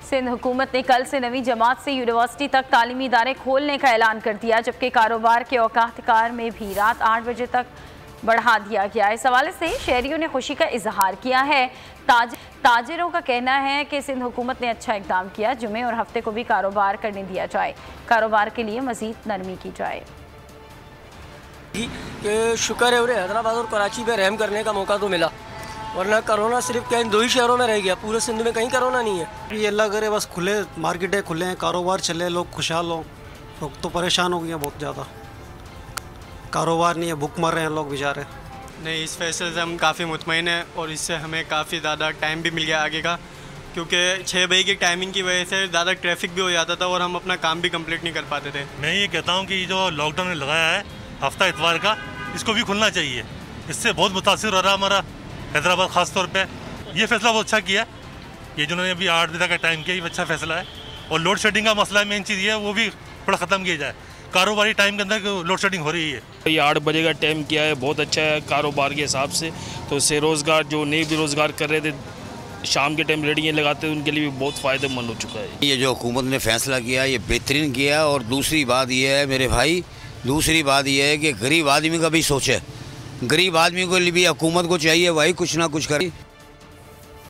सिंध हुकूमत ने कल से नवी जमात से यूनिवर्सिटी तक तालीमी इदारे खोलने का ऐलान कर दिया, जबकि कारोबार के औकात कार में भी रात 8 बजे तक बढ़ा दिया गया। इस हवाले से शहरियों ने खुशी का इजहार किया है। ताजिरों का कहना है कि सिंध हुकूमत ने अच्छा इकदाम किया, जुमे और हफ्ते को भी कारोबार करने दिया जाए, कारोबार के लिए मजीद नरमी की जाए। शुक्र है उन्हें हैदराबाद और कराची में रहम करने का मौका तो मिला, वरना कोरोना सिर्फ क्या इन 2 ही शहरों में रह गया, पूरे सिंध में कहीं कोरोना नहीं है। ये अल्लाह करे बस खुले मार्केटें खुले हैं, कारोबार चले, लोग खुशहाल हों। लोग तो परेशान हो गए हैं बहुत ज़्यादा, कारोबार नहीं है, भूख मर रहे हैं लोग बेचारे। नहीं, इस फैसले से हम काफ़ी मुतमईन हैं और इससे हमें काफ़ी ज़्यादा टाइम भी मिल गया आगे का, क्योंकि 6 बजे की टाइमिंग की वजह से ज़्यादा ट्रैफिक भी हो जाता था और हम अपना काम भी कंप्लीट नहीं कर पाते थे। मैं ये कहता हूँ कि जो लॉकडाउन लगाया है हफ्ता इतवार का, इसको भी खुलना चाहिए। इससे बहुत मुतासिर हो रहा है हमारा हैदराबाद ख़ास तौर पे। ये फैसला बहुत अच्छा किया, ये जिन्होंने अभी 8 बजे का टाइम किया, ये अच्छा फैसला है। और लोड शेडिंग का मसला मेन चीज़ ये है, वो भी थोड़ा ख़त्म किया जाए। कारोबारी टाइम के अंदर लोड शेडिंग हो रही है। ये 8 बजे का टाइम किया है, बहुत अच्छा है कारोबार के हिसाब से। तो इससे रोज़गार जो नए बेरोज़गार कर रहे थे, शाम के टाइम रेडियाँ लगाते थे, उनके लिए भी बहुत फ़ायदेमंद हो चुका है। ये जो हुकूमत ने फैसला किया ये बेहतरीन किया। और दूसरी बात ये है मेरे भाई, दूसरी बात ये है कि गरीब आदमी का भी सोचे। गरीब आदमी को भी हुकूमत को चाहिए भाई कुछ ना कुछ करे।